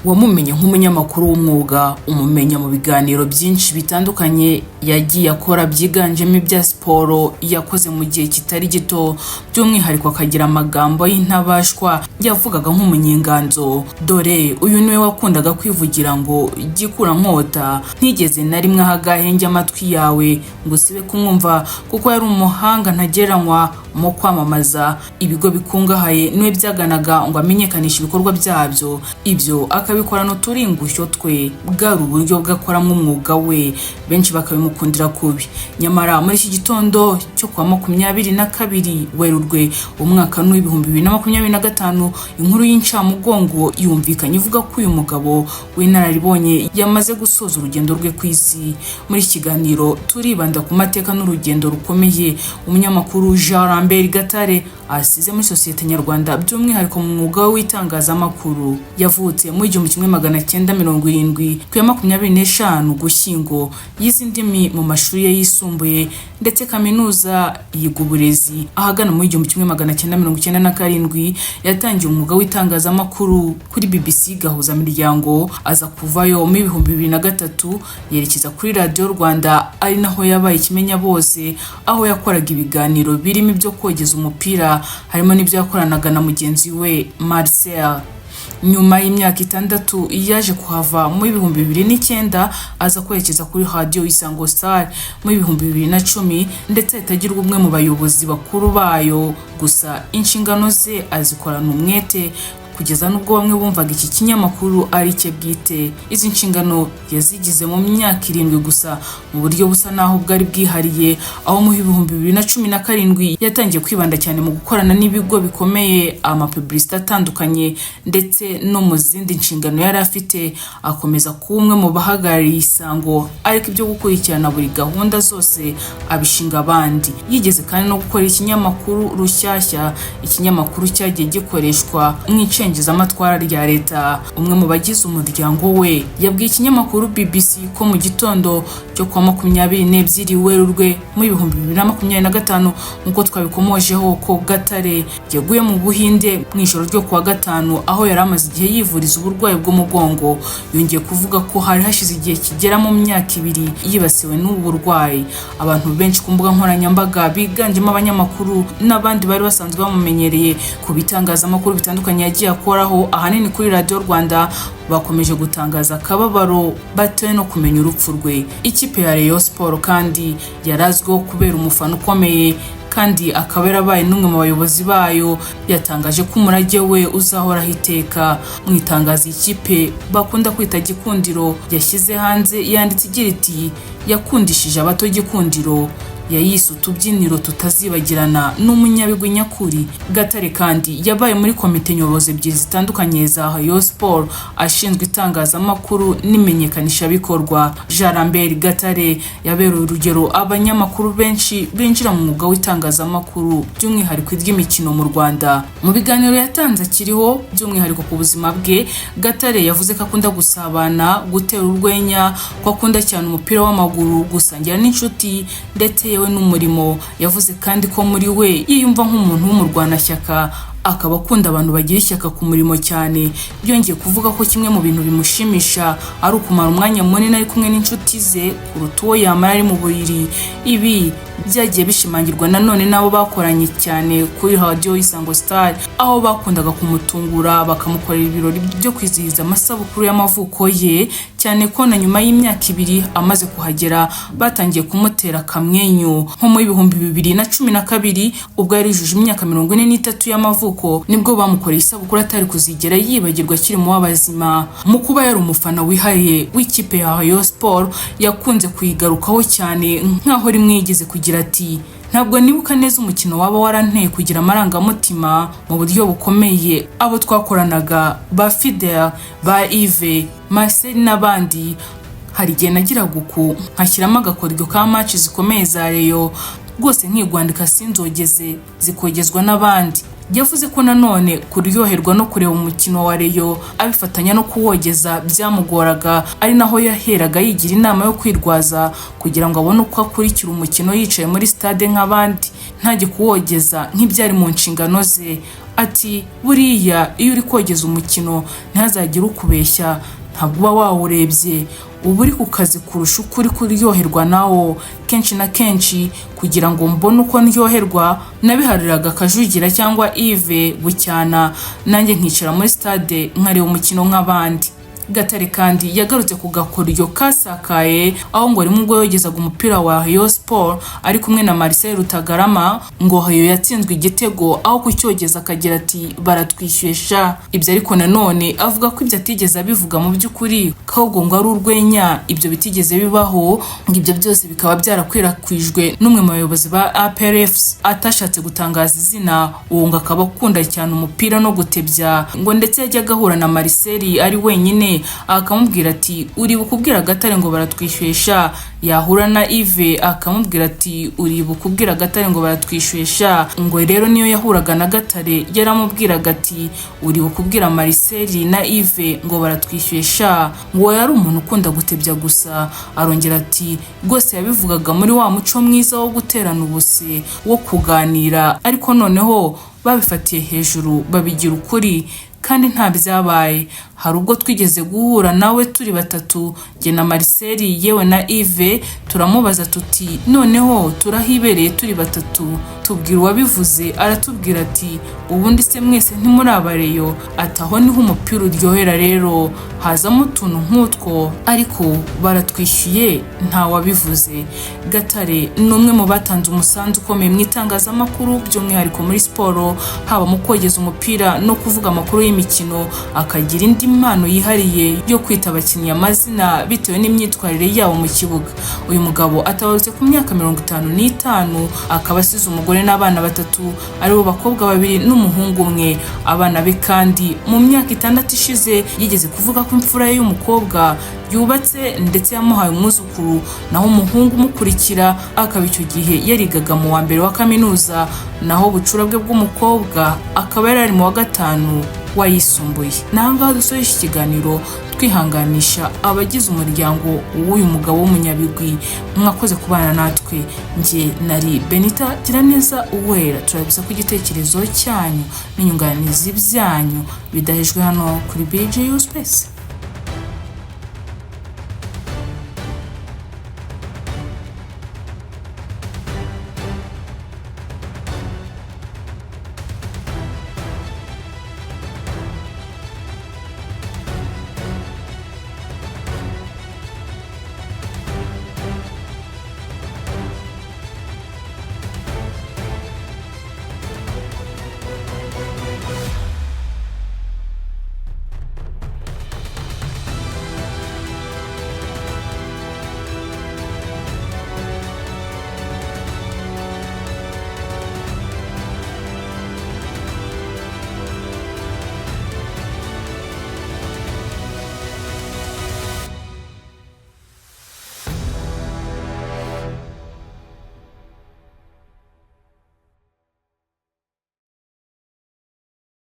wamumenye nk'umunyamakuru w'umwuga, umumenya mu biganiro byinshi bitandukanye yagiye akora byiganjemo ibya siporo yakoze mu gihe kitari gito, by'umwihariko akagira amagambo y'intabashwa yavugaga nk'umunyenganzo. Dore uyu niwe wakundaga kwivugira ngo gikura nkota, ntigeze na rimwe ahagahenge amatwi yawe ngo usibe kumwumva, kuko yari umuhanga ntagereranywa mu kwamamaza ibigo bikungahaye niwe byaganaga ngo amenyekanishe ibikorwa byabyo. Ibyo akabikorana uturingushyo twe, bwari uburyo bwakoramo umwuga we, benshi bakabimukundira kubi. Nyamara muri iki gitondo cyo kwa 22 Werurwe umwaka w'2025, inkuru y'incamugongo yumvikanye ivuga ko uyu mugabo w'inararibonye yamaze gusoza urugendo rwe ku isi. Muri iki kiganiro turibanda ku mateka n'urugendo rukomeye umunyamakuru Jean Lambert Gatare asize muri sosiyete nyarwanda, by'umwihariko mu mwuga w'itangazamakuru. Yavutse mu 1970 ku ya 25 Ugushyingo, yize indimi mu mashuri ye yisumbuye ndetse kaminuza yiga uburezi. Ahagana mu 1997 yatangiye umwuga w'itangazamakuru kuri BBC Gahuza Miryango, aza kuvayo mu 2003 yerekeza kuri Radio Rwanda, ari naho yabaye ikimenya bose, aho yakoraga ibiganiro birimo ibyo kogeza umupira, harimo n'ibyo yakoranaga na mugenzi we Marcel. Nyuma y'imyaka 6 yaje kuhava mu 2009, aza kwerekeza kuri Radio Isango Star mu 2010, ndetse atagirwa umwe mu bayobozi bakuru bayo. Gusa inshingano ze azikorana umwete kugeza nubwo bamwe bumvaga iki kinyamakuru ari cye bwite. Izi nshingano yazigize mu myaka 7 gusa, mu buryo busa naho bwari bwihariye, aho mu 2017 yatangiye kwibanda cyane mu gukorana n'ibigo bikomeye, amapublicité atandukanye, ndetse no mu zindi nshingano yari afite. Akomeza kuba umwe mu bahagarariye Isango, ariko ibyo gukurikirana buri gahunda zose abishinga abandi. Yigeze kandi no gukora ikinyamakuru Rushyashya, ikinyamakuru cyagiye gikoreshwa mu amatwara rya leta. Umwe mu bagize umuryango we yabwiye ikinyamakuru BBC ko mu gitondo cyo kwa 22 Werurwe mu 2025, nkuko twabikomojeho, ko Gatare yaguye mu Buhinde mu ijoro ryo kwa gatanu, aho yari amaze igihe yivuriza uburwayi bw'umugongo. Yongeye kuvuga ko hari hashize igihe kigera mu myaka 2 yibasiwe n'ubu burwayi. Abantu benshi ku mbuga nkoranyambaga, biganjemo abanyamakuru n'abandi bari basanzwe bamumenyereye ku bitangazamakuru bitandukanye yagiye akoraho, ahanini kuri Radio Rwanda, bakomeje gutangaza akababaro batewe no kumenya urupfu rwe. Ikipe ya Rayon Sport kandi yarazwiho kubera umufana ukomeye, kandi akaba yarabaye n'umwe mu bayobozi bayo. Yatangaje ko umurage we uzahoraho iteka. Mu itangazo ikipe bakunda kwita Gikundiro yashyize hanze, yanditse igira iti yakundishije abato Gikundiro, yayise utubyiniro tutazibagirana, n'umunyabigwi nyakuri. Gatare kandi yabaye muri komite nyobozi ebyiri zitandukanye za Rayon Sport, ashinzwe itangazamakuru n'imenyekanisha bikorwa. Jean Lambert Gatare yabereye urugero abanyamakuru benshi binjira mu mwuga w'itangazamakuru, by'umwihariko iry'imikino mu Rwanda. Mu biganiro yatanze akiriho, by'umwihariko ku buzima bwe, Gatare yavuze ko akunda gusabana, gutera urwenya, ko akunda cyane umupira w'amaguru, gusangira n'inshuti, ndetse we n'umurimo. Yavuze kandi ko muri we yiyumva nk'umuntu w'umurwanashyaka, akaba akunda abantu bagira ishyaka ku murimo cyane. Byongeye kuvuga ko kimwe mu bintu bimushimisha ari ukumara umwanya munini ari kumwe n'inshuti ze kuruta uwo yamara ari mu buriri. Ibi byagiye bishimangirwa nanone n'abo bakoranye cyane kuri Radio Isango Star, aho bakundaga kumutungura bakamukorera ibirori byo kwizihiza amasabukuru y'amavuko ye, cyane ko na nyuma y'imyaka 2 amaze kuhagera batangiye kumutera kamwenyu. Nko mu 2012 ubwo yari yujuje imyaka 43 y'amavuko, nibwo bamukoreye isabukuru atari kuzigera yibagirwa akiri mu w'abazima. Mu kuba yari umufana wihariye w'ikipe ya Rayon Sport, yakunze kuyigarukaho cyane, nkaho rimwe yigeze kugira ati ntabwo nibuka neza umukino waba waranteye kugira amarangamutima mu buryo bukomeye. Abo twakoranaga ba Fidel, ba Yves, Marcel n'abandi, hari igihe nagiraga uku nkashyiramo agakoryo ka match zikomeye za Rayon, rwose nkigwandika sinzogeze zikogezwa n'abandi. Yavuze ko nanone kuryoherwa no kureba umukino wa Rayon abifatanya no kuwogeza byamugoraga, ari naho yaheraga yigira inama yo kwirwaza kugira ngo abone uko akurikira umukino yicaye muri stade nk'abandi, ntajye kuwogeza nk'ibyari mu nshingano ze. ati buriya iyo uri kogeza umukino ntihazagire ukubeshya, ntabwo uba wawurebye, uba uri ku kazi kurusha uko uri kuryoherwa nawo. Kenshi na kenshi kugira ngo mbone uko ndyoherwa nabihariraga Kajugira cyangwa Yves Bucyana, nanjye nkicara muri stade nkareba umukino nk'abandi. Gatare kandi yagarutse ku gakoryo kasakaye aho ngo rimwe ubwo yogezaga umupira wa Rayon Sport ari kumwe na Marcel Rutagarama, ngo Rayon yatsinzwe igitego aho kucyogeza akagira ati baratwishyuye. Ibyo ariko nanone avuga ko ibyo atigeze abivuga mu by'ukuri, ahubwo ngo ari urwenya, ibyo bitigeze bibaho, ngo ibyo byose bikaba byarakwirakwijwe n'umwe mu bayobozi ba APRFC atashatse gutangaza izina. Uwo ngo akaba akunda cyane umupira no gutebya, ngo ndetse yajyaga ahura na Marcel ari wenyine akamubwira ati uribuka ubwira Gatare ngo baratwishyuye. Yahura na Yves akamubwira ati uribuka ubwira Gatare ngo baratwishyuye. Ngo rero niyo yahuraga na Gatare yaramubwiraga ati uribuka ubwira Marcel na Yves ngo baratwishyuye. Ngo yari umuntu ukunda gutebya gusa. Arongera ati rwose yabivugaga muri wa muco mwiza wo guterana ubuse, wo kuganira, ariko noneho babifatiye hejuru babigira ukuri kandi nta byabaye. Hari ubwo twigeze guhura nawe turi batatu, jye na Marcel yewe na Yves, turamubaza tuti noneho turahibereye turi batatu, tubwira uwabivuze. Aratubwira ati ubundi se mwese ntimuri abareyo? Ati aho niho umupira uryohera rero, hazamo utuntu nk'utwo, ariko baratwishyuye nta wabivuze. Gatare ni umwe mu batanze umusanzu ukomeye mu itangazamakuru, by'umwihariko muri siporo, haba mu kogeza umupira no kuvuga amakuru y'imikino. Akagira indi impano yihariye yo kwita abakinnyi amazina bitewe n'imyitwarire yabo mu kibuga. Uyu mugabo atabarutse ku myaka 55, akaba asize umugore n'abana batatu, aribo bakobwa 2 n'umuhungu umwe. Abana be kandi mu myaka 6 ishize yigeze kuvuga ko imfura ye y'umukobwa yubatse ndetse yamuhaye umwuzukuru, naho umuhungu umukurikira akaba icyo gihe yarigaga mu wa mbere wa kaminuza, naho bucura bwe bw'umukobwa akaba yari mu wa 5 wayisumbuye. Nanga dusoje ikiganiro twihanganisha abagize umuryango w'uyu mugabo w'umunyabigwi. Mwakoze kubana natwe, nge nari Benita Giraneza Uwera. Turabisa ku igitekerezo cyanyu n'inyunganizi byanyu bidahejwe hano kuri BJU Space.